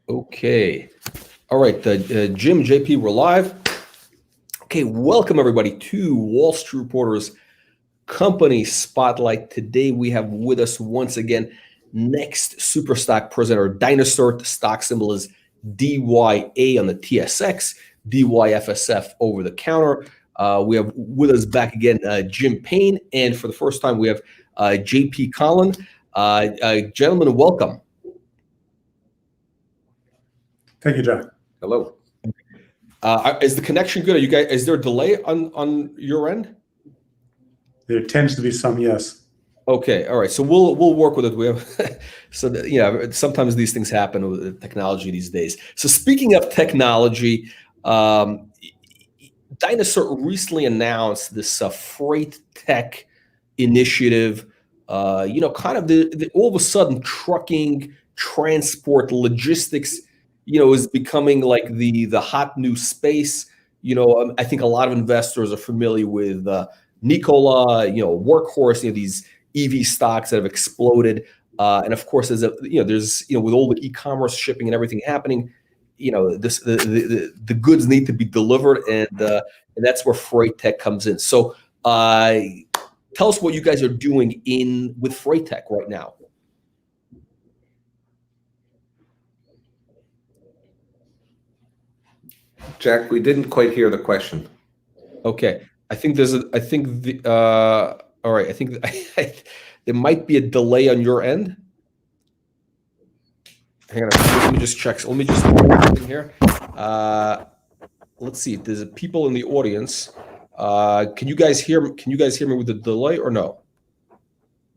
Okay. All right, Jim, JP, we're live. Okay, welcome everybody to Wall Street Reporter's Company Spotlight. Today we have with us once again next super stock presenter, dynaCERT. Stock symbol is DYA on the TSX, DYFSF over the counter. We have with us back again Jim Payne, and for the first time we have JP Collin. Gentlemen, welcome. Thank you, Jack. Hello. Is the connection good? Are you guys? Is there a delay on your end? There tends to be some, yes. Okay, all right. So we'll work with it. We have so that, yeah. Sometimes these things happen with technology these days. So speaking of technology, dynaCERT recently announced this freight tech initiative. Kind of the all of a sudden trucking, transport, logistics, is becoming like the hot new space. I think a lot of investors are familiar with Nikola, Workhorse, these EV stocks that have exploded. And of course, there's with all the e-commerce shipping and everything happening, the goods need to be delivered, and that's where freight tech comes in. So tell us what you guys are doing with freight tech right now. Jack, we didn't quite hear the question. Okay, all right, I think there might be a delay on your end. Hang on, let me just check. Let me just in here. Let's see if there's people in the audience. Can you guys hear me with the delay or no?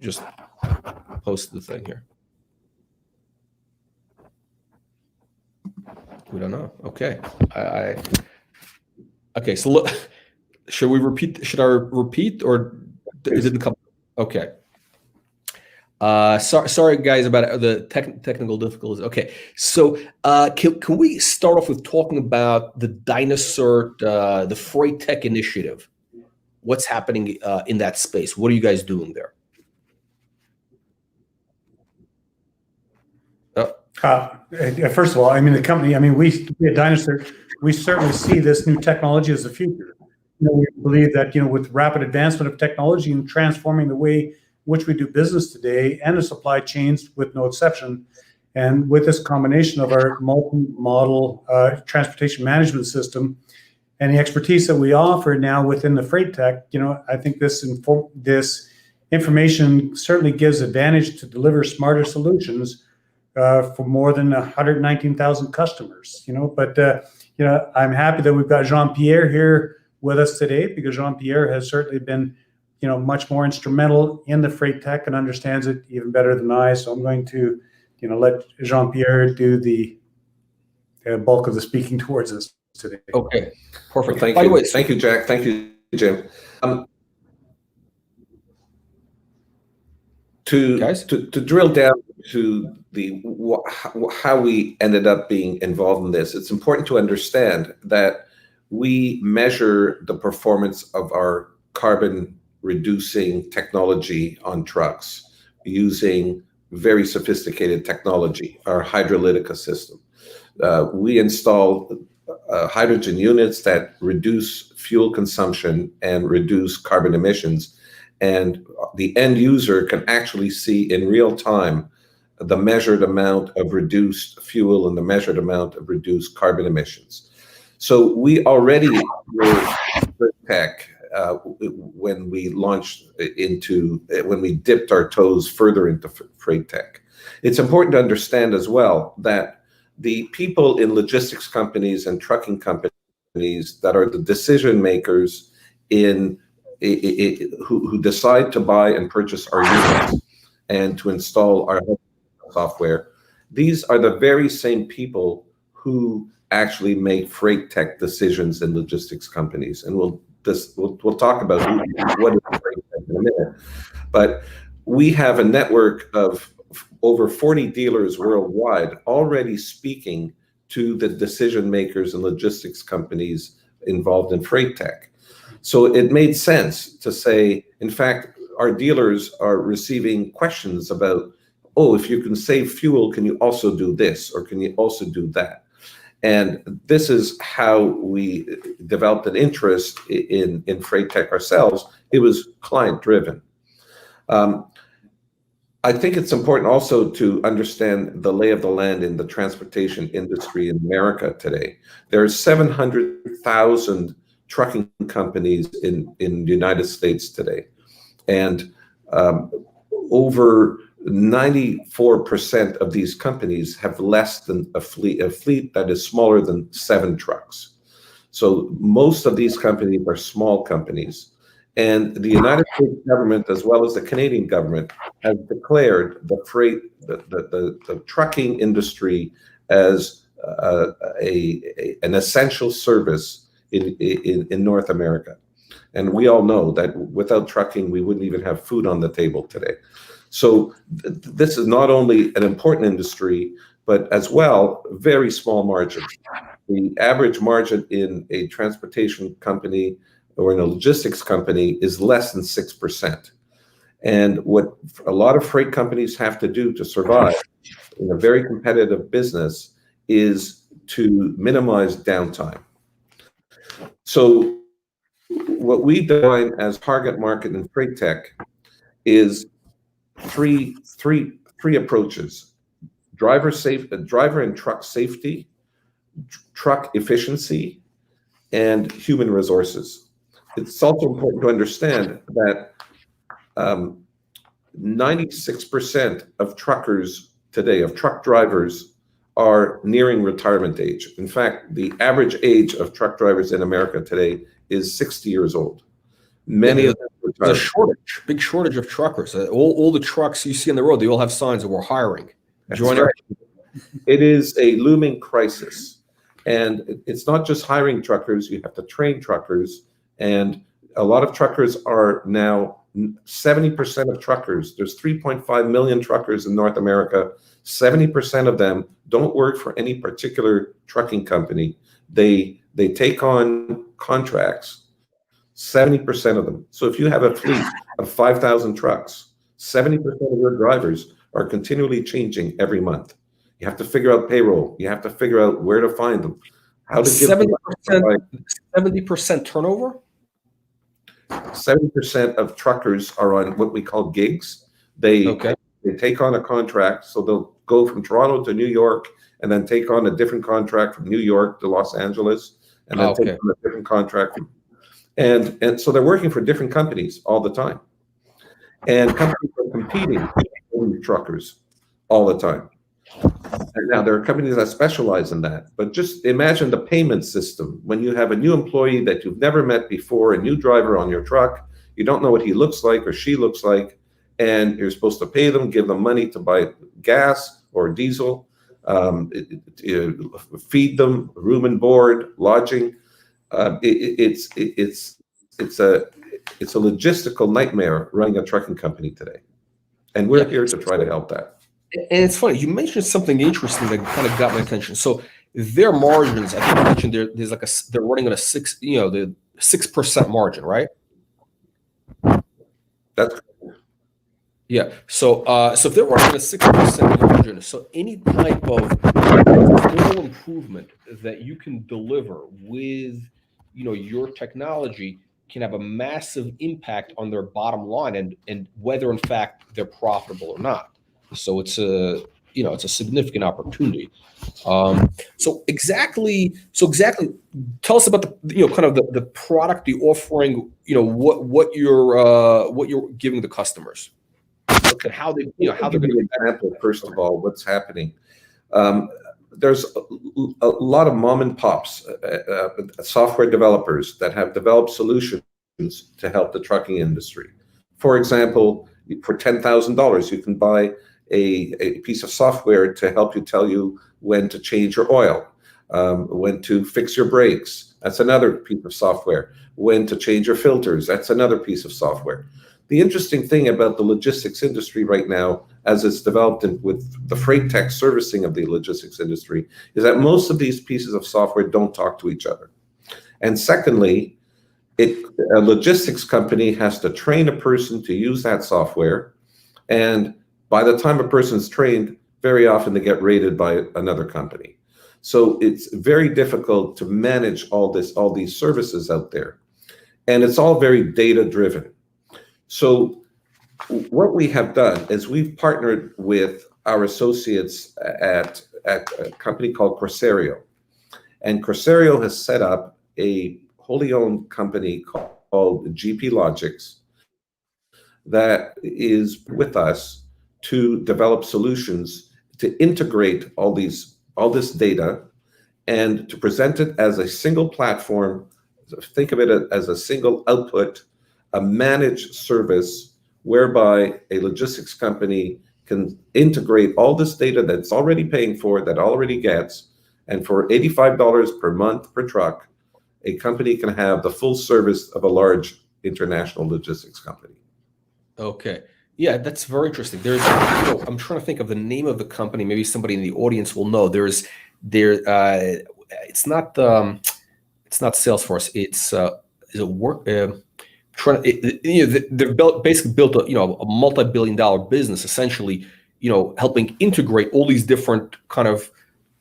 Just post the thing here. We don't know. Okay. Okay. So look, should I repeat or it didn't come? Okay. Sorry guys about the technical difficulties. Okay. So can we start off with talking about the dynaCERT, the freight tech initiative? What's happening in that space? What are you guys doing there? First of all, the company, we at dynaCERT, we certainly see this new technology as the future. We believe that, with rapid advancement of technology and transforming the way in which we do business today and the supply chains with no exception, and with this combination of our multi-model transportation management system and the expertise that we offer now within the freight tech, I think this information certainly gives advantage to deliver smarter solutions for more than 119,000 customers, but I'm happy that we've got Jean-Pierre here with us today, because Jean-Pierre has certainly been, much more instrumental in the freight tech and understands it even better than I. So I'm going to, let Jean-Pierre do the bulk of the speaking towards us today. Okay, perfect. Well, thank you. Thank you, Jack. Thank you, Jim. To drill down to how we ended up being involved in this, it's important to understand that we measure the performance of our carbon reducing technology on trucks using very sophisticated technology, our hydrolytica system. We install hydrogen units that reduce fuel consumption and reduce carbon emissions, and the end user can actually see in real time the measured amount of reduced fuel and the measured amount of reduced carbon emissions. So we already were tech when we when we dipped our toes further into freight tech. It's important to understand as well that the people in logistics companies and trucking companies that are the decision makers who decide to buy and purchase our units and to install our software, these are the very same people who actually make freight tech decisions in logistics companies. And we'll talk about what is freight tech in a minute. But we have a network of over 40 dealers worldwide already speaking to the decision makers and logistics companies involved in freight tech. So it made sense to say, in fact, our dealers are receiving questions about oh, if you can save fuel, can you also do this, or can you also do that? And this is how we developed an interest in freight tech ourselves. It was client driven. I think it's important also to understand the lay of the land in the transportation industry in America today. There are 700,000 trucking companies in the United States today. And over 94% of these companies have less than a fleet that is smaller than 7 trucks. So most of these companies are small companies. And the United States government, as well as the Canadian government, has declared the trucking industry as an essential service in North America. And we all know that without trucking, we wouldn't even have food on the table today. So this is not only an important industry, but as well, very small margins. The average margin in a transportation company or in a logistics company is less than 6%. And what a lot of freight companies have to do to survive in a very competitive business is to minimize downtime. So what we define as target market in freight tech is three approaches: driver and truck safety, truck efficiency, and human resources. It's also important to understand that 96% of truckers today, of truck drivers, are nearing retirement age. In fact, the average age of truck drivers in America today is 60 years old. Many of them there's a big shortage of truckers. All the trucks you see on the road, they all have signs that we're hiring. Join right. It is a looming crisis. And it's not just hiring truckers, you have to train truckers. And a lot of truckers are now, 70% of truckers, there's 3.5 million truckers in North America. 70% of them don't work for any particular trucking company. They take on contracts, 70% of them. So if you have a fleet of 5,000 trucks, 70% of your drivers are continually changing every month. You have to figure out payroll. You have to figure out where to find them. How to 70% turnover? 70% of truckers are on what we call gigs. They take on a contract, so they'll go from Toronto to New York and then take on a different contract from New York to Los Angeles, and then take on a different contract. And so they're working for different companies all the time. And companies are competing with truckers all the time. And now there are companies that specialize in that, but just imagine the payment system. When you have a new employee that you've never met before, a new driver on your truck, you don't know what he looks like or she looks like, and you're supposed to pay them, give them money to buy gas or diesel, feed them, room and board, lodging. It's a logistical nightmare running a trucking company today, and we're here to try to help that. And it's funny, you mentioned something interesting that kind of got my attention. So their margins, I think you mentioned there's like they're running on a 6% margin, right? That's correct. Yeah. So if they're running a 6% margin, so any type of total improvement that you can deliver with your technology can have a massive impact on their bottom line and whether in fact they're profitable or not. So it's a significant opportunity. So exactly tell us about the kind of the product, the offering, what you're giving the customers. Okay, how they're going to example. First of all, what's happening? There's a lot of mom and pops, software developers that have developed solutions to help the trucking industry. For example, for $10,000, you can buy a piece of software to help you tell you when to change your oil, when to fix your brakes. That's another piece of software. When to change your filters. That's another piece of software. The interesting thing about the logistics industry right now, as it's developed with the freight tech servicing of the logistics industry, is that most of these pieces of software don't talk to each other. And secondly, a logistics company has to train a person to use that software, and by the time a person's trained, very often they get rated by another company. So it's very difficult to manage all these services out there. And it's all very data driven. So what we have done is we've partnered with our associates at a company called Corsario. And Corsario has set up a wholly owned company called GP Logics that is with us to develop solutions to integrate all this data and to present it as a single platform. Think of it as a single output, a managed service whereby a logistics company can integrate all this data that's already paying for, that already gets, and for $85 per month per truck, a company can have the full service of a large international logistics company. Okay. Yeah, that's very interesting. There's, I'm trying to think of the name of the company. Maybe somebody in the audience will know. It's not Salesforce. It's is it work? They've basically built a multi-billion-dollar business, essentially, helping integrate all these different kind of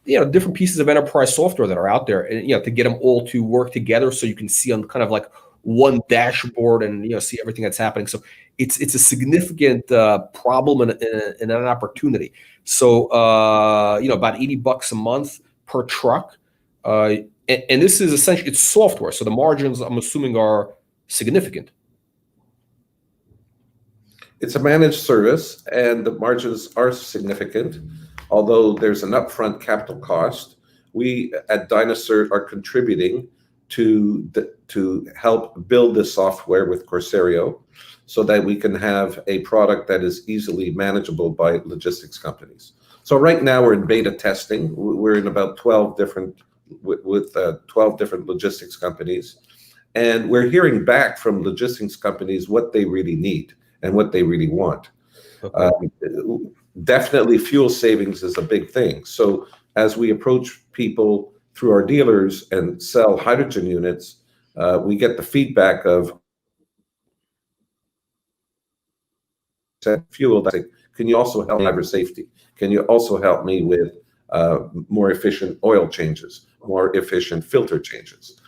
different pieces of enterprise software that are out there, and to get them all to work together so you can see on kind of like one dashboard and see everything that's happening. So it's a significant problem and an opportunity. So about $80 a month per truck, and this is essentially, it's software, so the margins, I'm assuming, are significant. It's a managed service and the margins are significant, although there's an upfront capital cost. We at dynaCERT are contributing to help build this software with Corsario so that we can have a product that is easily manageable by logistics companies. So right now we're in beta testing. We're in about 12 different logistics companies. And we're hearing back from logistics companies what they really need and what they really want. Okay. Definitely fuel savings is a big thing. So as we approach people through our dealers and sell hydrogen units, we get the feedback of fuel. Can you also help driver safety? Can you also help me with more efficient oil changes, more efficient filter changes?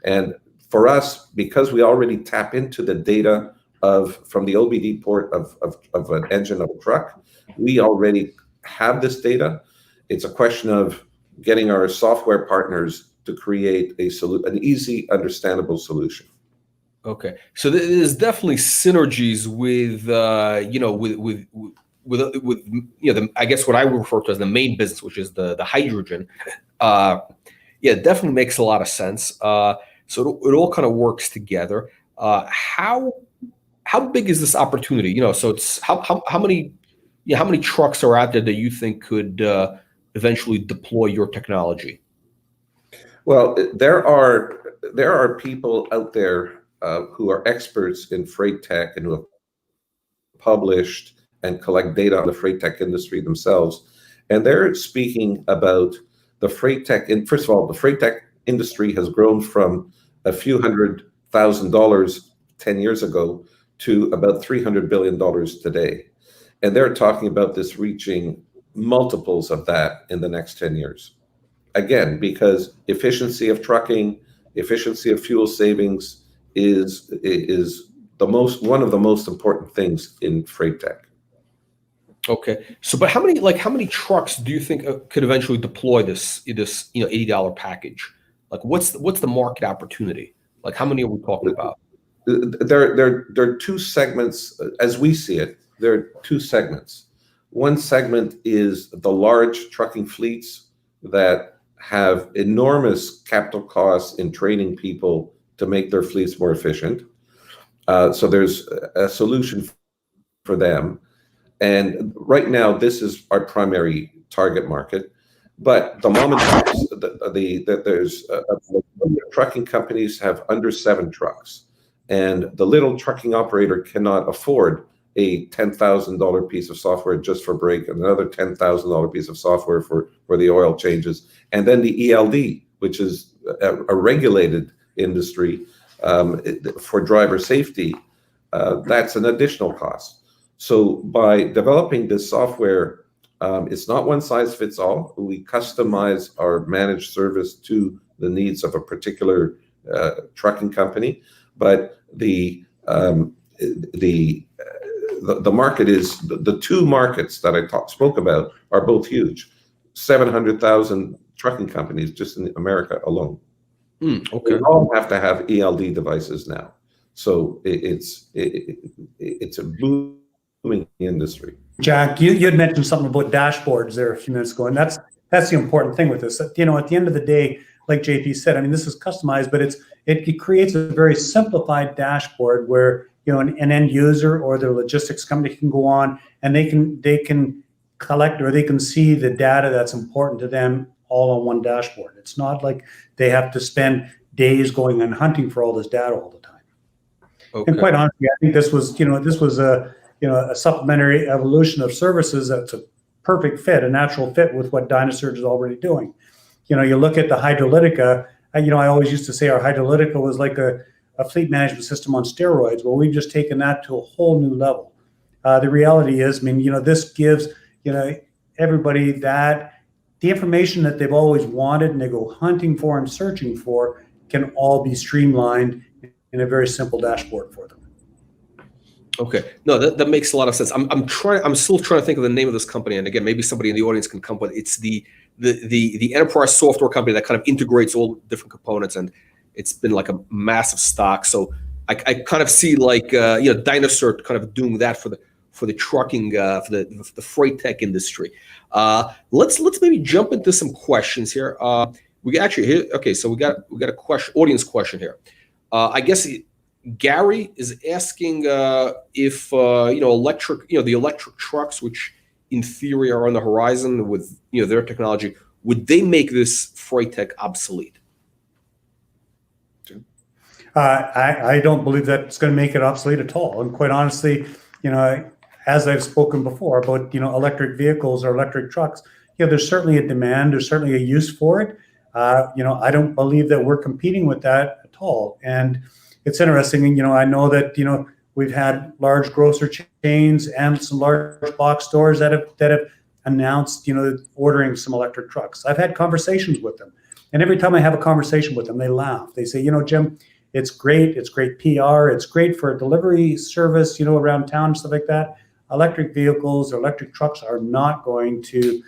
And for us, because we already tap into the data from the OBD port of an engine of a truck, we already have this data. It's a question of getting our software partners to create an easy, understandable solution. Okay, so there's definitely synergies with I guess what I would refer to as the main business, which is the hydrogen. It definitely makes a lot of sense. So it all kind of works together. How big is this opportunity? So it's how many trucks are out there that you think could eventually deploy your technology? Well, there are people out there who are experts in freight tech and who have published and collect data on the freight tech industry themselves, and they're speaking about the freight tech. And first of all, the freight tech industry has grown from a few $100,000 10 years ago to about $300 billion today. And they're talking about this reaching multiples of that in the next 10 years. Again, because efficiency of trucking, efficiency of fuel savings is one of the most important things in freight tech. Okay, so but how many trucks do you think could eventually deploy this $80 package? Like what's the market opportunity? Like how many are we talking about? There are two segments as we see it. There are two segments. One segment is the large trucking fleets that have enormous capital costs in training people to make their fleets more efficient. So there's a solution for them. And right now, this is our primary target market. But the moment trucking companies have under 7 trucks, and the little trucking operator cannot afford a $10,000 piece of software just for brake, and another $10,000 piece of software for the oil changes, and then the ELD, which is a regulated industry for driver safety, that's an additional cost. So by developing this software, it's not one size fits all. We customize our managed service to the needs of a particular trucking company, but the market is the two markets that I spoke about are both huge. 700,000 trucking companies just in America alone. Okay. They all have to have ELD devices now. So it's a booming industry. Jack, you had mentioned something about dashboards there a few minutes ago, and that's the important thing with this. You know, at the end of the day, like JP said, I mean, this is customized, but it creates a very simplified dashboard where, you know, an end user or their logistics company can go on and they can collect, or they can see the data that's important to them all on one dashboard. It's not like they have to spend days going and hunting for all this data all the time. Okay. And quite honestly, I think this was a supplementary evolution of services that's a perfect fit, a natural fit with what dynaCERT is already doing. You know, you look at the Hydrolytica, you know, I always used to say our Hydrolytica was like a fleet management system on steroids. Well, we've just taken that to a whole new level. The reality is, I mean, you know, this gives, you know, everybody that the information that they've always wanted and they go hunting for and searching for can all be streamlined in a very simple dashboard for them. Okay, no, that makes a lot of sense. I'm still trying to think of the name of this company, and again, maybe somebody in the audience can come up with it. It's the enterprise software company that kind of integrates all different components, and it's been like a massive stock. So I kind of see like you know, dynaCERT kind of doing that for the trucking for the freight tech industry. Let's maybe jump into some questions here. We actually here. Okay, so we got a question, audience question here. I guess Gary is asking if you know, the electric trucks, which in theory are on the horizon with, you know, their technology, would they make this freight tech obsolete? I don't believe that's going to make it obsolete at all. And quite honestly, you know, as I've spoken before about, you know, electric vehicles or electric trucks, you know, there's certainly a demand, there's certainly a use for it. You know, I don't believe that we're competing with that at all. And it's interesting, you know, I know that, you know, we've had large grocer chains and some large box stores that have announced, you know, ordering some electric trucks. I've had conversations with them, and every time I have a conversation with them, they laugh. They say, you know, Jim, it's great PR, it's great for a delivery service, you know, around town and stuff like that. Electric vehicles or electric trucks are not going to,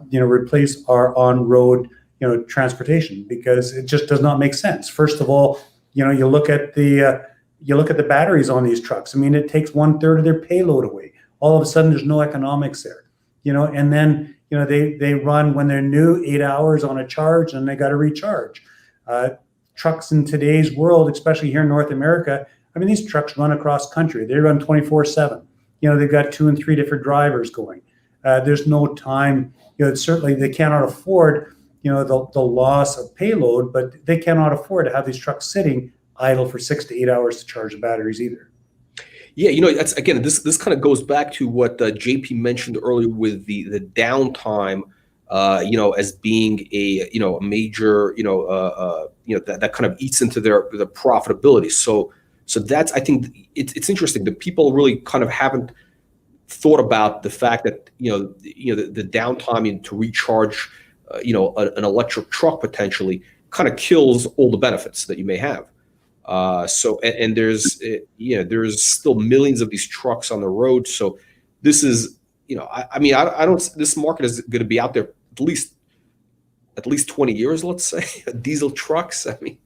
you know, replace our on-road, you know, transportation, because it just does not make sense. First of all, you know, you look at the batteries on these trucks. I mean, it takes 1/3 of their payload away. All of a sudden, there's no economics there, you know. And then, you know, they run when they're new 8 hours on a charge, and they got to recharge. Trucks in today's world, especially here in North America, I mean, these trucks run across country. They run 24/7. You know, they've got 2 and 3 different drivers going. There's no time. You know, certainly they cannot afford, you know, the loss of payload, but they cannot afford to have these trucks sitting idle for 6 to 8 hours to charge the batteries either. Yeah, you know, that's, again, this kind of goes back to what JP mentioned earlier with the downtime, you know, as being a, you know, a major, you know, that kind of eats into their profitability. So that's, I think it's interesting that people really kind of haven't thought about the fact that, you know, the downtime to recharge, you know, an electric truck potentially kind of kills all the benefits that you may have. So there's, you know, there's still millions of these trucks on the road. So this is, you know, I mean, I don't, this market is going to be out there at least 20 years, let's say. Diesel trucks, I mean.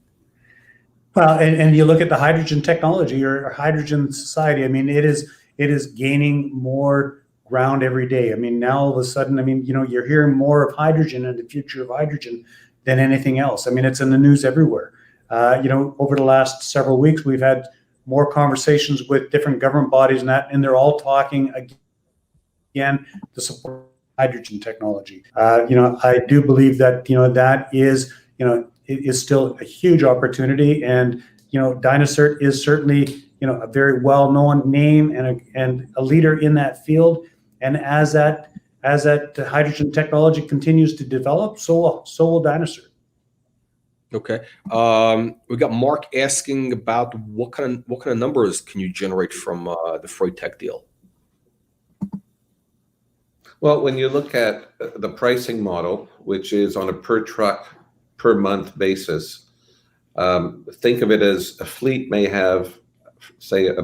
Well, and you look at the hydrogen technology or hydrogen society. I mean, it is gaining more ground every day. I mean, now all of a sudden, I mean, you know, you're hearing more of hydrogen and the future of hydrogen than anything else. I mean, it's in the news everywhere. You know, over the last several weeks, we've had more conversations with different government bodies and they're all talking again to support hydrogen technology. You know, I do believe that, you know, that is, you know, it is still a huge opportunity. And, you know, dynaCERT is certainly, you know, a very well-known name and a leader in that field. And as that hydrogen technology continues to develop, so will dynaCERT. Okay. We got Mark asking about what kind of numbers can you generate from the freight tech deal? Well, when you look at the pricing model, which is on a per truck per month basis, think of it as a fleet may have, say, a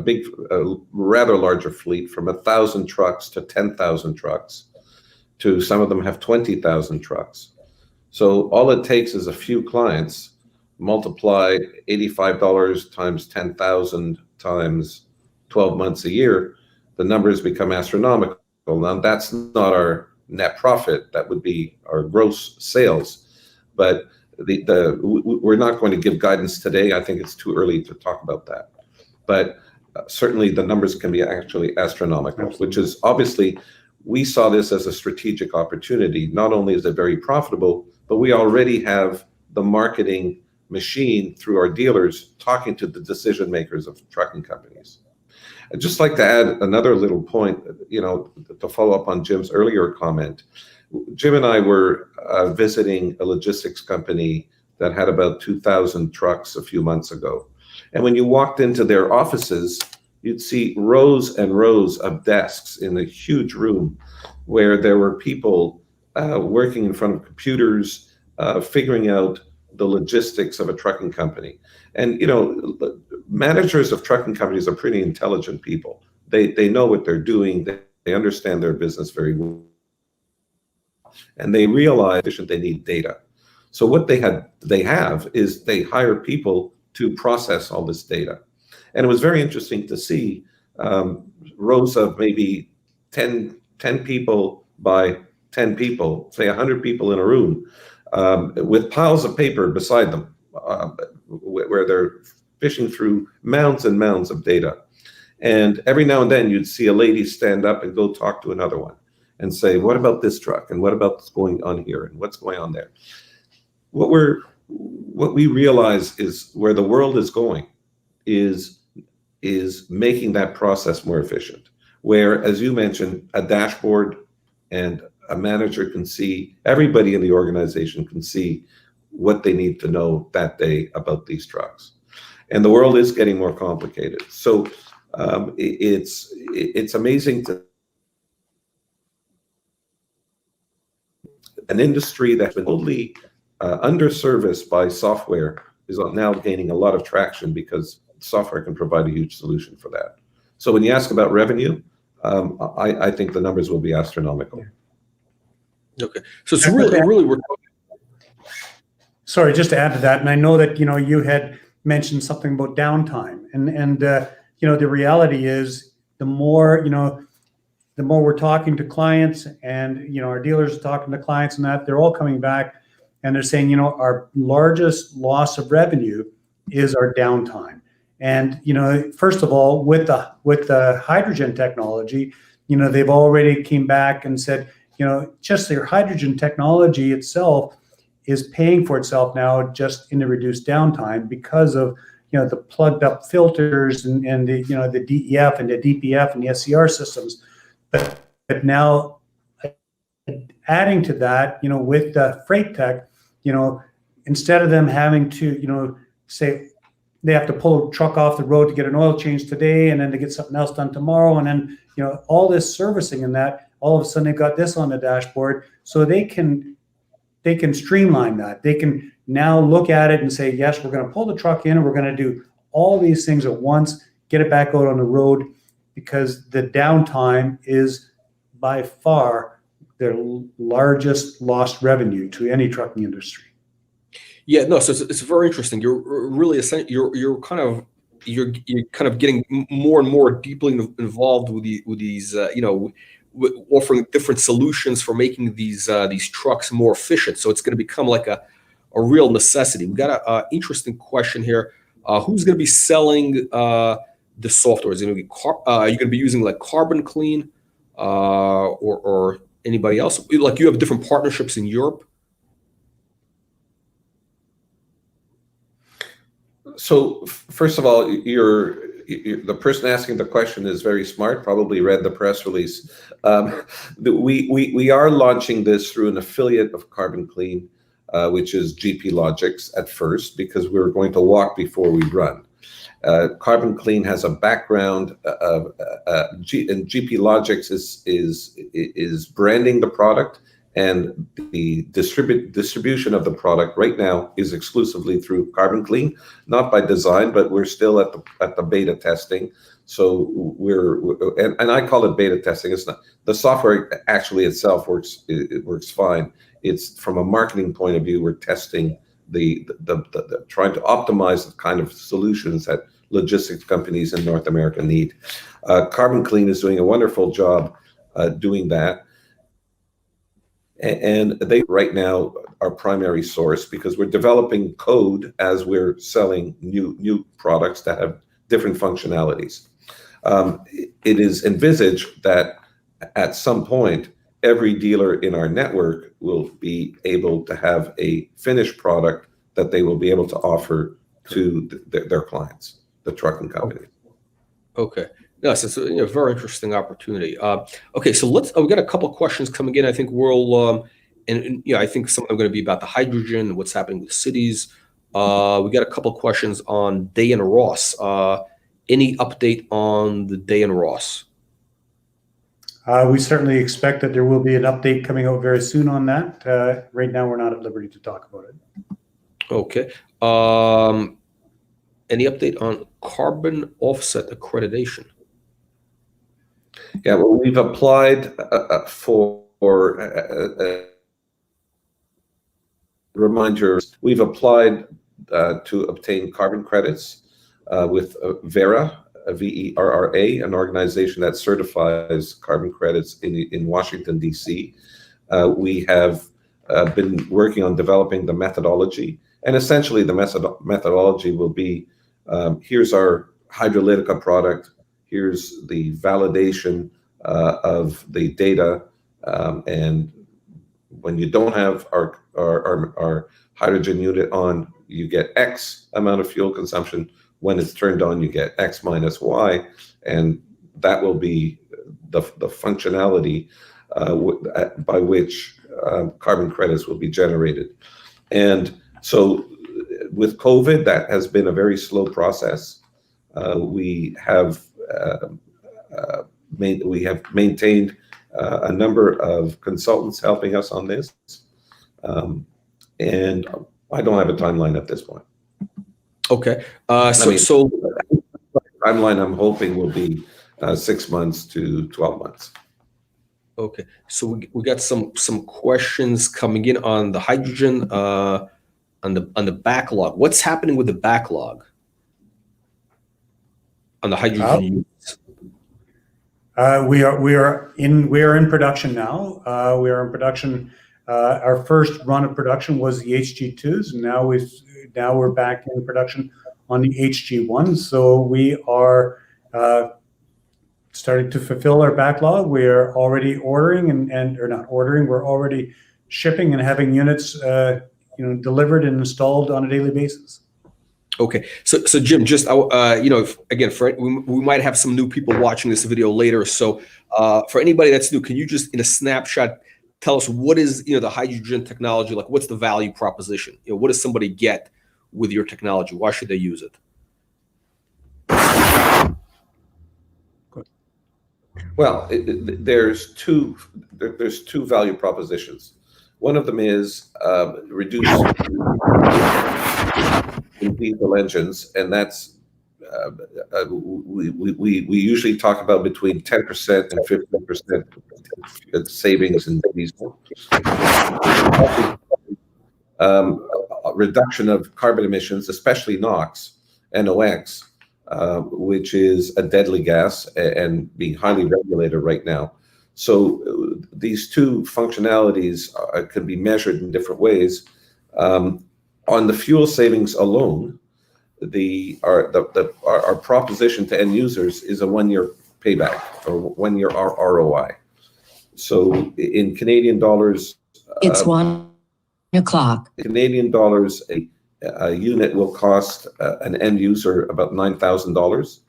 rather larger fleet from 1,000 trucks to 10,000 trucks, to some of them have 20,000 trucks. So all it takes is a few clients, multiply $85 times 10,000 times 12 months a year, the numbers become astronomical. Now, that's not our net profit, that would be our gross sales. But we're not going to give guidance today. I think it's too early to talk about that. But certainly the numbers can be actually astronomical. Absolutely. Which is obviously, we saw this as a strategic opportunity. Not only is it very profitable, but we already have the marketing machine through our dealers talking to the decision makers of trucking companies. I'd just like to add another little point, to follow up on Jim's earlier comment. Jim and I were visiting a logistics company that had about 2,000 trucks a few months ago. And when you walked into their offices, you'd see rows and rows of desks in a huge room where there were people working in front of computers, figuring out the logistics of a trucking company. And, managers of trucking companies are pretty intelligent people. They know what they're doing. They understand their business very well. And they realize they need data. So what they have is they hire people to process all this data. And it was very interesting to see rows of maybe 10 people by 10 people, say 100 people in a room, with piles of paper beside them, where they're fishing through mounds and mounds of data. And every now and then you'd see a lady stand up and go talk to another one and say, what about this truck? And what about what's going on here? And what's going on there? What we realize is where the world is going is making that process more efficient. Where, as you mentioned, a dashboard and a manager can see, everybody in the organization can see what they need to know that day about these trucks. And the world is getting more complicated. So it's amazing to an industry that's been totally underserviced by software is now gaining a lot of traction because software can provide a huge solution for that. So when you ask about revenue, I think the numbers will be astronomical. Okay, so it's really we're sorry, just to add to that, and I know that you had mentioned something about downtime, and the reality is the more we're talking to clients, and our dealers are talking to clients, and that they're all coming back and they're saying, our largest loss of revenue is our downtime. And first of all, with the hydrogen technology, they've already came back and said, just their hydrogen technology itself is paying for itself now just in the reduced downtime because of the plugged up filters and the the DEF and the DPF and the SCR systems. But now adding to that, with the freight tech, instead of them having to say they have to pull a truck off the road to get an oil change today and then to get something else done tomorrow, and then all this servicing and that, all of a sudden they've got this on the dashboard, so they can streamline that. They can now look at it and say, yes, we're going to pull the truck in and we're going to do all these things at once, get it back out on the road, because the downtime is by far their largest lost revenue to any trucking industry. Yeah, no, so it's very interesting. You're really you're kind of getting more and more deeply involved with these offering different solutions for making these trucks more efficient. So it's going to become like a real necessity. We got an interesting question here. Who's going to be selling the software? Is it going to be are you going to be using like Carbon Clean or anybody else? Like, you have different partnerships in Europe. So first of all, the person asking the question is very smart, probably read the press release. We are launching this through an affiliate of Carbon Clean, which is GP Logics at first, because we're going to walk before we run. Carbon Clean has a background of and GP Logics is branding the product, and the distribution of the product right now is exclusively through Carbon Clean, not by design, but we're still at the beta testing. So and I call it beta testing. It's not, the software actually itself works. It works fine. It's from a marketing point of view, we're testing the trying to optimize the kind of solutions that logistics companies in North America need. Carbon Clean is doing a wonderful job doing that. And they right now are primary source because we're developing code as we're selling new products that have different functionalities. It is envisaged that at some point, every dealer in our network will be able to have a finished product that they will be able to offer to their clients, the trucking company. Okay. Yes, it's a very interesting opportunity. Okay, so we got a couple of questions coming in. I think we'll, and I think some of them are going to be about the hydrogen, what's happening with cities. We got a couple of questions on Day and Ross. Any update on the Day and Ross? We certainly expect that there will be an update coming out very soon on that. Right now, we're not at liberty to talk about it. Okay. Any update on carbon offset accreditation? Yeah, well, we've applied for reminders. We've applied to obtain carbon credits with Verra, VERRA, an organization that certifies carbon credits in Washington, D.C. We have been working on developing the methodology, and essentially the methodology will be, here's our hydrolytica product, here's the validation of the data, and when you don't have our hydrogen unit on, you get X amount of fuel consumption. When it's turned on, you get X minus Y, and that will be the functionality by which carbon credits will be generated. And so with COVID, that has been a very slow process. We have maintained a number of consultants helping us on this, and I don't have a timeline at this point. Okay. So timeline I'm hoping will be 6 months to 12 months. Okay. So we got some questions coming in on the hydrogen, on the backlog. What's happening with the backlog on the hydrogen units? We are in production now. We are in production. Our first run of production was the HG2s, and now we're back in production on the HG1s. So we are starting to fulfill our backlog. We are already ordering or not ordering. We're already shipping and having units, delivered and installed on a daily basis. Okay, so Jim, just again, we might have some new people watching this video later. So for anybody that's new, can you just in a snapshot tell us what is the hydrogen technology like? What's the value proposition? What does somebody get with your technology? Why should they use it? Well, there's two value propositions. One of them is reduce in diesel engines, and that's we usually talk about between 10% and 15% savings in diesel. Reduction of carbon emissions, especially NOx, which is a deadly gas and being highly regulated right now. So these two functionalities can be measured in different ways. On the fuel savings alone, our proposition to end users is a 1-year payback or 1-year ROI. So in Canadian dollars, it's 1 o'clock. Canadian dollars, a unit will cost an end user about $9,000,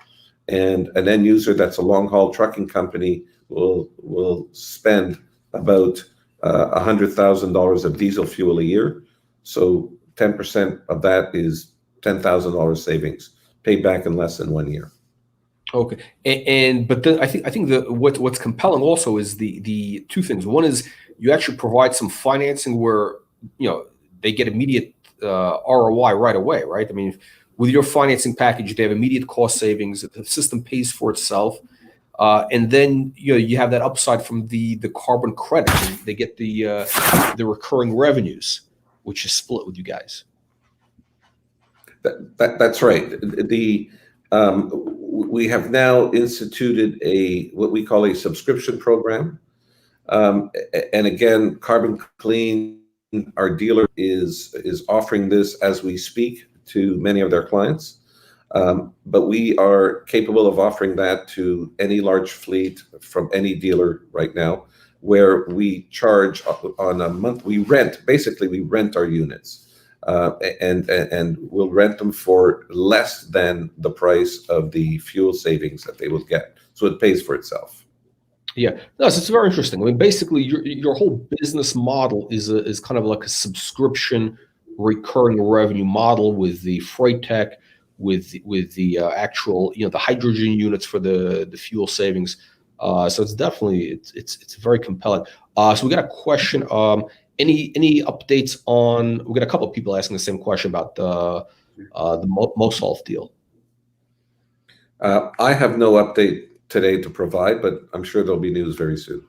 and an end user that's a long haul trucking company will spend about $100,000 of diesel fuel a year. So 10% of that is $10,000 savings. paid back in less than 1 year. Okay, but then I think what's compelling also is the two things. One is you actually provide some financing where they get immediate ROI right away, right? I mean, with your financing package, they have immediate cost savings. The system pays for itself, and then you have that upside from the carbon credit. They get the recurring revenues, which is split with you guys. That's right. We have now instituted what we call a subscription program, and again, Carbon Clean, our dealer, is offering this as we speak to many of their clients. But we are capable of offering that to any large fleet from any dealer right now, where we charge on a month. We rent our units. And we'll rent them for less than the price of the fuel savings that they will get. So it pays for itself. Yeah, no, so it's very interesting. I mean, basically, your whole business model is kind of like a subscription, recurring revenue model with the freight tech, with the actual the hydrogen units for the fuel savings. So it's definitely it's very compelling. So we got a question. Any updates on? We got a couple of people asking the same question about the Mosolf deal. I have no update today to provide, but I'm sure there'll be news very soon.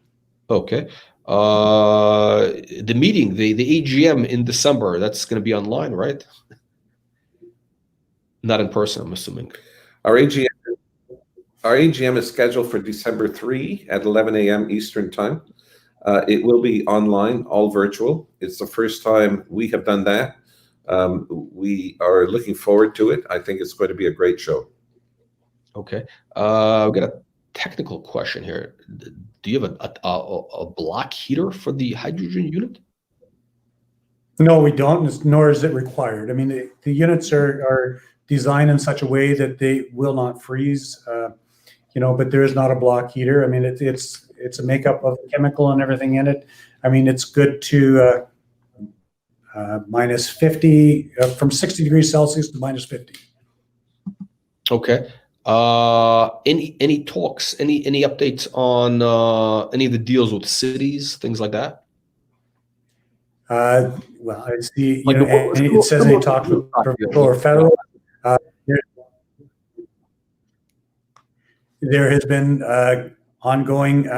Okay. The meeting, the AGM in December, that's going to be online, right? Not in person, I'm assuming. Our AGM is scheduled for December 3 at 11 a.m. Eastern Time. It will be online, all virtual. It's the first time we have done that. We are looking forward to it. I think it's going to be a great show. Okay. We've got a technical question here. Do you have a block heater for the hydrogen unit? No, we don't, nor is it required. I mean, the units are designed in such a way that they will not freeze, but there is not a block heater. I mean, it's a makeup of chemical and everything in it. I mean, it's good to minus 50, from 60 degrees Celsius to minus 50. Okay. Any talks, any updates on any of the deals with cities, things like that? Well, I see, it says any talks with provincial or federal. There has been ongoing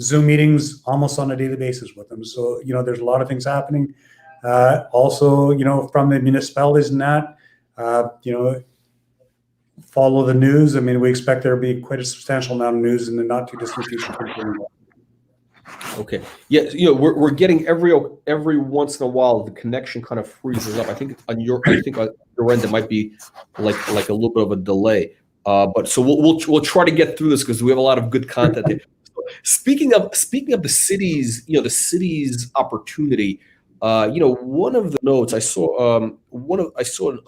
Zoom meetings almost on a daily basis with them. So, there's a lot of things happening. Also, from the municipalities and that, follow the news. I mean, we expect there will be quite a substantial amount of news in the not too distant future. Okay. Yeah, we're getting every once in a while the connection kind of freezes up. I think on your end it might be like a little bit of a delay. But so we'll try to get through this because we have a lot of good content here. Speaking of the cities, the city's opportunity. One of the notes I saw, a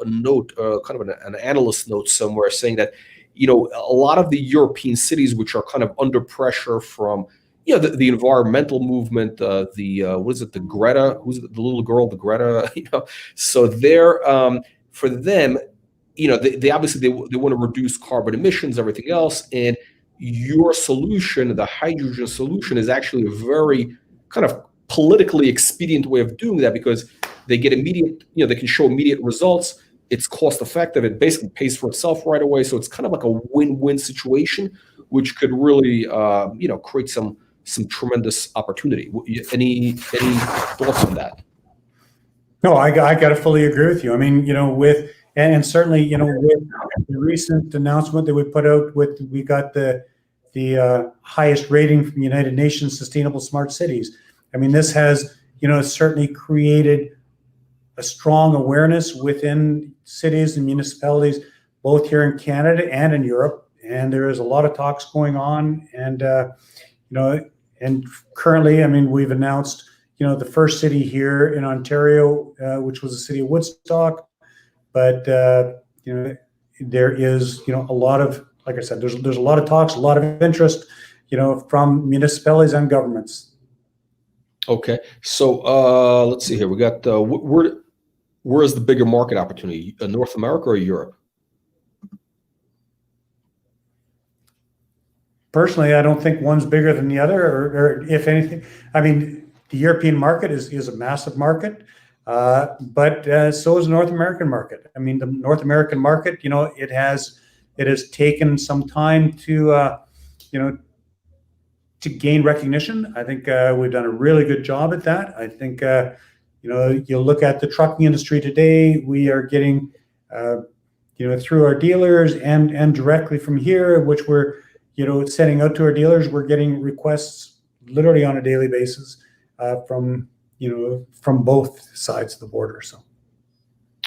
note, kind of an analyst note somewhere saying that, a lot of the European cities which are kind of under pressure from, the environmental movement, what is it, the Greta, who's the little girl, the Greta, so they're, for them, they obviously they want to reduce carbon emissions, everything else, and your solution, the hydrogen solution, is actually a very kind of politically expedient way of doing that because they get immediate, they can show immediate results. It's cost effective. It basically pays for itself right away. So it's kind of like a win-win situation, which could really, create some tremendous opportunity. Any thoughts on that? No, I got to fully agree with you. I mean, and certainly, with the recent announcement that we put out we got the highest rating from the United Nations Sustainable Smart Cities. I mean, this has, certainly created a strong awareness within cities and municipalities, both here in Canada and in Europe. And there is a lot of talks going on. And, and currently, I mean, we've announced, the first city here in Ontario, which was the city of Woodstock. But, there is, a lot of, like I said, there's a lot of talks, a lot of interest, from municipalities and governments. Okay, so let's see here. We got where is the bigger market opportunity? North America or Europe? personally, I don't think one's bigger than the other, or if anything, I mean, the European market is a massive market, but so is the North American market. I mean, the North American market, it has taken some time to, to gain recognition. I think we've done a really good job at that. I think, you look at the trucking industry today, we are getting, through our dealers and directly from here, which we're, sending out to our dealers, we're getting requests literally on a daily basis from both sides of the border. So.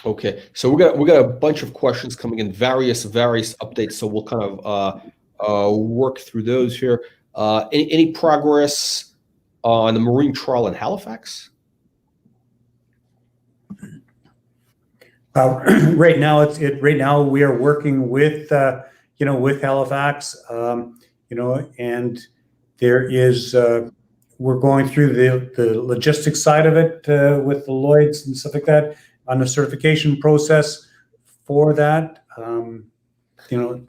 Okay, so we got a bunch of questions coming in, various updates. So we'll kind of work through those here. Any progress on the marine trial in Halifax? Right now, right now we are working with with Halifax, and there is we're going through the logistics side of it with the Lloyds and stuff like that on the certification process for that.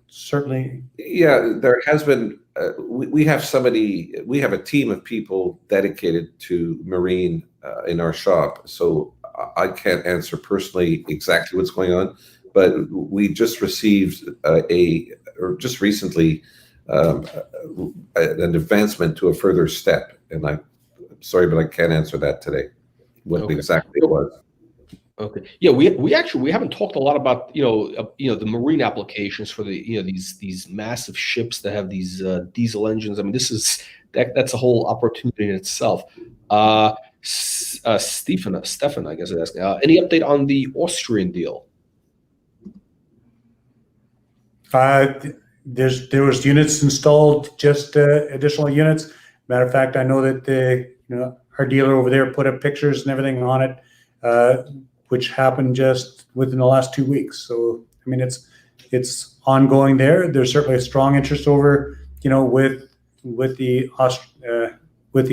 Certainly. Yeah, there has been. We have a team of people dedicated to marine in our shop. So I can't answer personally exactly what's going on, but we just received just recently an advancement to a further step, and I'm sorry, but I can't answer that today. What exactly it was. Okay. Yeah, we haven't talked a lot about the marine applications for the these massive ships that have these diesel engines. I mean, that's a whole opportunity in itself. Stefan, I guess, is asking, any update on the Austrian deal? There was units installed, just additional units. Matter of fact, I know that our dealer over there put up pictures and everything on it, which happened just within the last 2 weeks. So I mean, it's ongoing there. There's certainly a strong interest over with the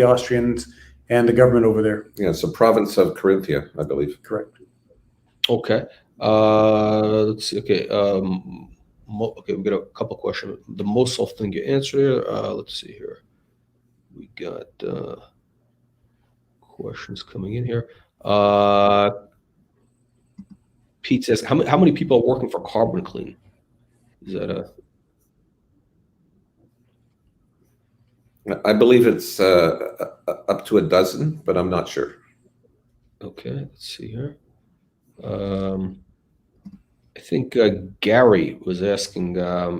Austrians and the government over there. Yeah, it's a province of Carinthia, I believe. Correct. Okay. Let's see. Okay. Okay, we got a couple of questions. The most thing you answered. Let's see here. We got questions coming in here. Pete says, how many people are working for Carbon Clean? Is that I believe it's up to a dozen, but I'm not sure. Okay, let's see here. I think Gary was asking. I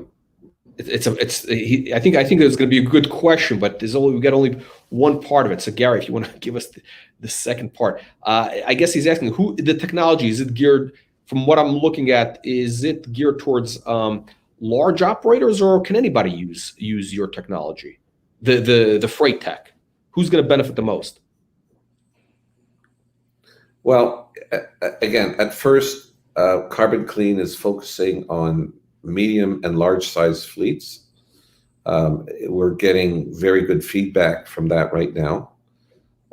think there's going to be a good question, but we got only one part of it. So Gary, if you want to give us the second part, I guess he's asking who the technology is. It geared, from what I'm looking at, is it geared towards large operators, or can anybody use your technology? The freight tech, who's going to benefit the most? Well, again, at first, Carbon Clean is focusing on medium and large size fleets. We're getting very good feedback from that right now.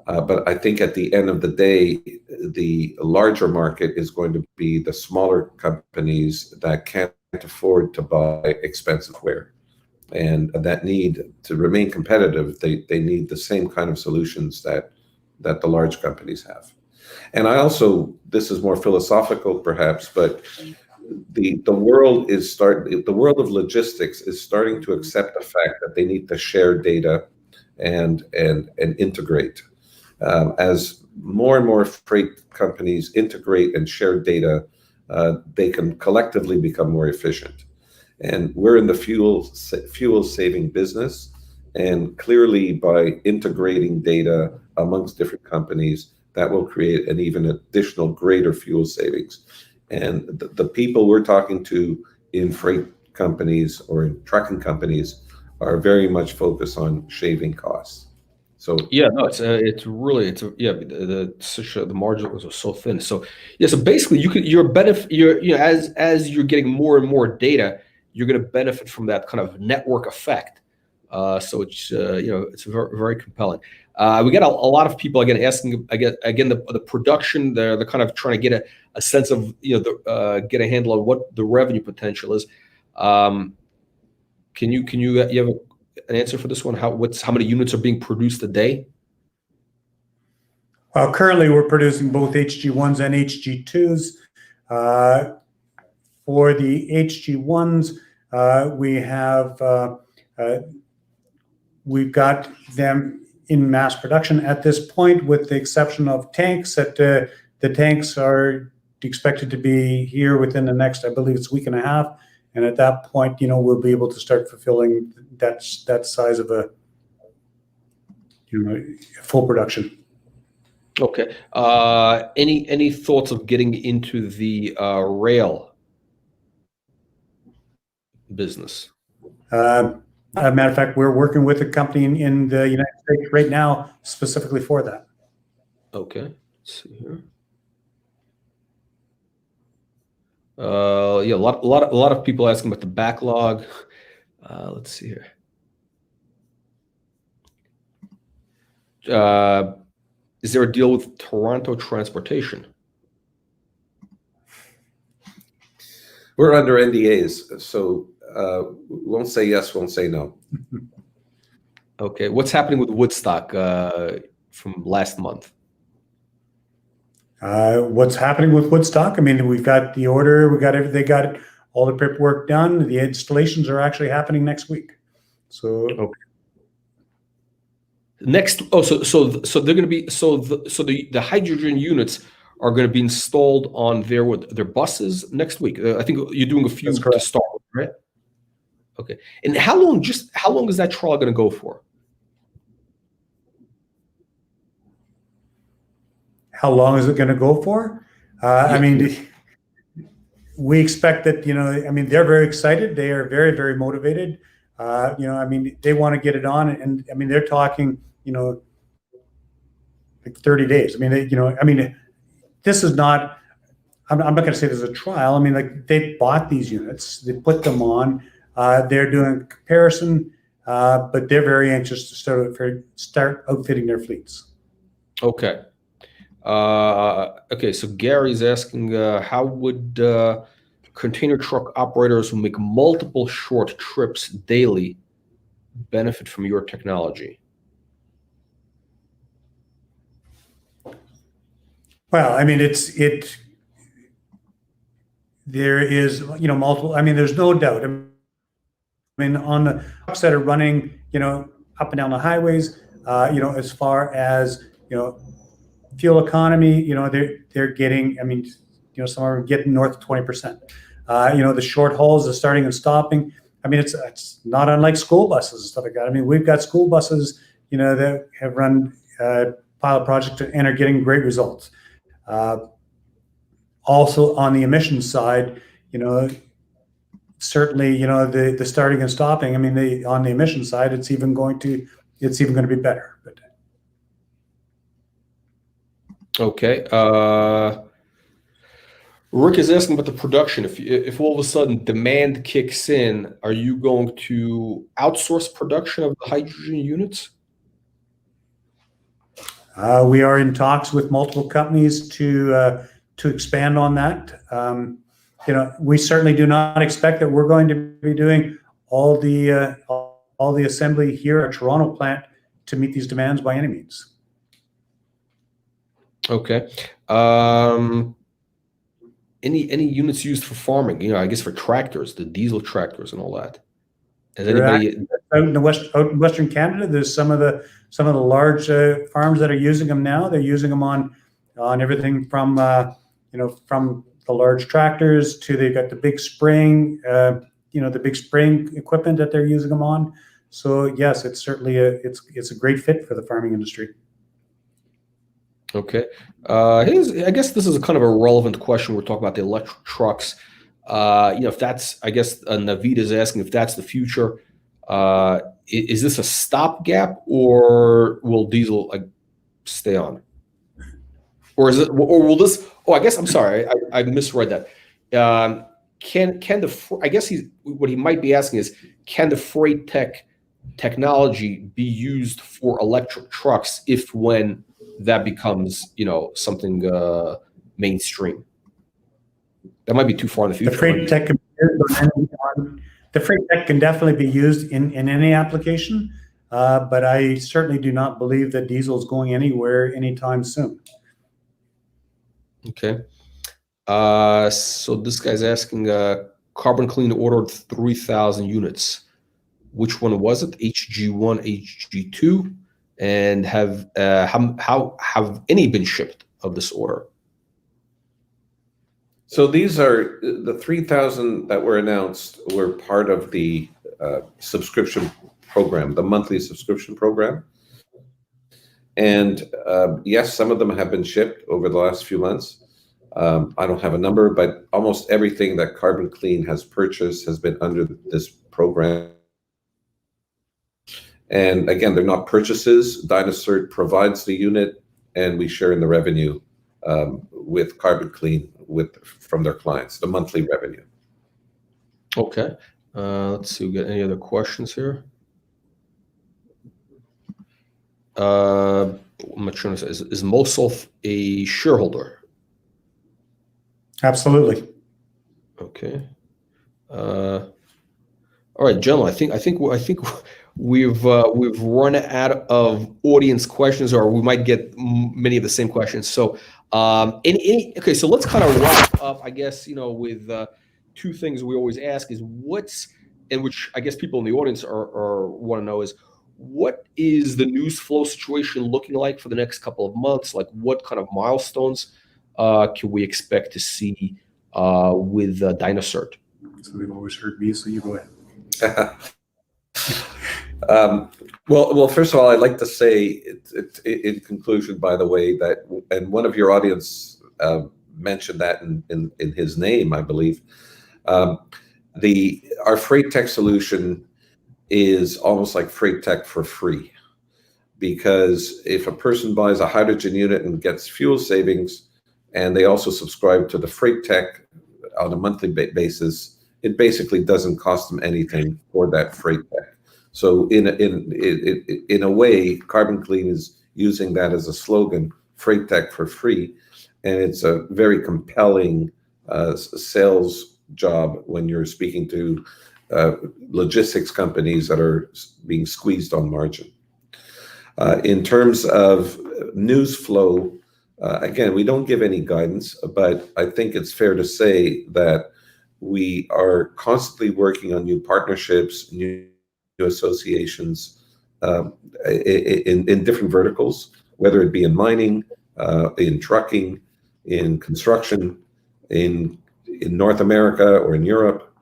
But I think at the end of the day, the larger market is going to be the smaller companies that can't afford to buy expensive ware, and that need to remain competitive. They need the same kind of solutions that the large companies have. And this is more philosophical perhaps, but the world of logistics is starting to accept the fact that they need to share data and integrate. As more and more freight companies integrate and share data, they can collectively become more efficient. And we're in the fuel saving business, and clearly by integrating data amongst different companies, that will create an even additional greater fuel savings. And the people we're talking to in freight companies or in trucking companies are very much focused on shaving costs. So yeah, no, the margins are so thin. So yeah, so basically as you're getting more and more data, you're going to benefit from that kind of network effect. So it's it's very, very compelling. We got a lot of people again asking again the production. They're kind of trying to get a sense of get a handle on what the revenue potential is. Can you an answer for this one? How many units are being produced a day? Well, currently we're producing both HG1s and HG2s. For the HG1s, we've got them in mass production at this point, with the exception of tanks. That the tanks are expected to be here within the next, I believe it's week and a half, and at that point, we'll be able to start fulfilling that size of a full production. Okay. Any thoughts of getting into the rail business? As a matter of fact, we're working with a company in the United States right now specifically for that. Okay. Let's see here. Yeah, a lot of people asking about the backlog. Let's see here. Is there a deal with Toronto Transportation? We're under NDAs, so we won't say yes, won't say no. Okay. What's happening with Woodstock from last month? What's happening with Woodstock? I mean, we've got the order, they got all the paperwork done. The installations are actually happening next week. So okay. So they're going to be the hydrogen units are going to be installed on their buses next week. I think you're doing a few to start, right? Okay. And how long is that trial going to go for? How long is it going to go for? I mean, we expect that, I mean, they're very excited. They are very, very motivated. I mean, they want to get it on, and I mean, they're talking, like 30 days. I mean, this is not, I'm not going to say this is a trial. I mean, like, they bought these units, they put them on, they're doing a comparison, but they're very anxious to start outfitting their fleets. Okay. Okay, so Gary's asking, how would container truck operators who make multiple short trips daily benefit from your technology? Well, I mean, there is, multiple, I mean, there's no doubt. I mean, on the trucks that are running, up and down the highways, as far as, fuel economy, they're getting, I mean, some are getting north of 20%. The short hauls, the starting and stopping, I mean, it's not unlike school buses and stuff like that. I mean, we've got school buses, that have run pilot projects and are getting great results. Also on the emissions side, certainly, the starting and stopping, I mean, on the emissions side, it's even going to be better. But okay. Rick is asking about the production. If all of a sudden demand kicks in, are you going to outsource production of the hydrogen units? We are in talks with multiple companies to expand on that. We certainly do not expect that we're going to be doing all the assembly here at Toronto plant to meet these demands by any means. Okay. Any units used for farming? I guess for tractors, the diesel tractors and all that. Has anybody out in Western Canada? There's some of the large farms that are using them now. They're using them on everything from from the large tractors to they've got the big spraying the big spraying equipment that they're using them on. So yes, it's certainly it's a great fit for the farming industry. Okay. I guess this is a kind of a relevant question. We're talking about the electric trucks. If that's, I guess Naveed is asking if that's the future. Is this a stopgap, or will diesel stay on? Or is it, or will this? Oh, I guess I'm sorry, I misread that. I guess what he might be asking is, can the freight technology be used for electric trucks when that becomes something mainstream? That might be too far in the future. The freight tech can be used on the freight tech can definitely be used in any application, but I certainly do not believe that diesel is going anywhere anytime soon. Okay. So this guy's asking, Carbon Clean ordered 3,000 units. Which one was it? HG1, HG2, and how have any been shipped of this order? So these are the 3,000 that were announced were part of the subscription program, the monthly subscription program. And yes, some of them have been shipped over the last few months. I don't have a number, but almost everything that Carbon Clean has purchased has been under this program. And again, they're not purchases. dynaCERT provides the unit, and we share in the revenue with Carbon Clean from their clients, the monthly revenue. Okay. Let's see. We got any other questions here? I'm not sure. Is Mosolf a shareholder? Absolutely. Okay. All right, gentlemen. I think we've run out of audience questions, or we might get many of the same questions. So, okay. So let's kind of wrap up. I guess with two things we always ask is which I guess people in the audience are want to know is what is the news flow situation looking like for the next couple of months? Like what kind of milestones can we expect to see with dynaCERT? So they've always heard me, so you go ahead. Well, first of all, I'd like to say in conclusion, by the way, that, and one of your audience mentioned that in his name, I believe, our freight tech solution is almost like freight tech for free, because if a person buys a hydrogen unit and gets fuel savings, and they also subscribe to the freight tech on a monthly basis, it basically doesn't cost them anything for that freight tech. So in a way, Carbon Clean is using that as a slogan, freight tech for free, and it's a very compelling sales job when you're speaking to logistics companies that are being squeezed on margin. In terms of news flow, again, we don't give any guidance, but I think it's fair to say that we are constantly working on new partnerships, new associations in different verticals, whether it be in mining, in trucking, in construction, in North America or in Europe.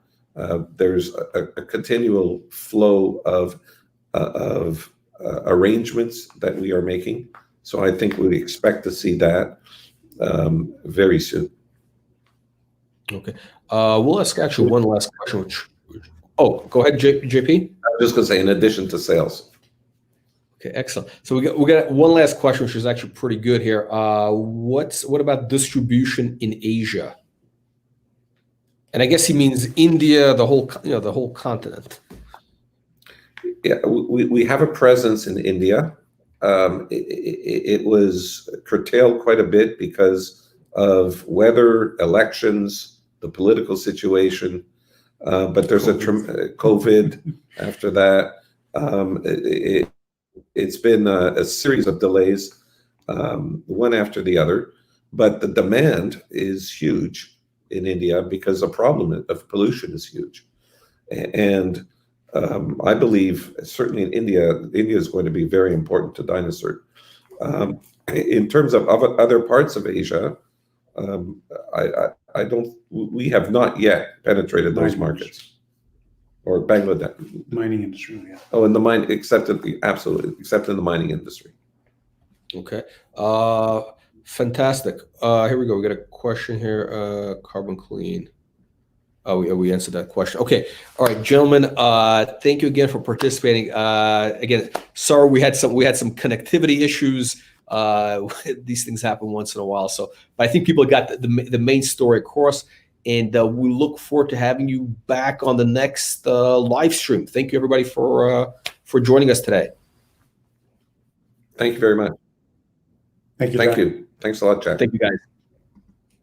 There's a continual flow of arrangements that we are making. So I think we expect to see that very soon. Okay. We'll ask actually one last question. Go ahead, JP. I was just going to say, in addition to sales. Okay, excellent. So we got one last question, which is actually pretty good here. What about distribution in Asia? And I guess he means India, the whole continent. Yeah, we have a presence in India. It was curtailed quite a bit because of weather, elections, the political situation. But there's COVID after that. It's been a series of delays, one after the other. But the demand is huge in India because the problem of pollution is huge. And I believe certainly in India is going to be very important to dynaCERT. In terms of other parts of Asia, we have not yet penetrated those markets. Or Bangladesh. Mining industry, yeah. Oh, in the mine, except in the mining industry. Okay. Fantastic. Here we go. We got a question here. Carbon Clean. Oh, we answered that question. Okay. All right, gentlemen. Thank you again for participating. Again, sorry we had some connectivity issues. These things happen once in a while. So, but I think people got the main story across, and we look forward to having you back on the next live stream. Thank you, everybody, for joining us today. Thank you very much. Thank you. Thank you. Thanks a lot, Jack. Thank you, guys.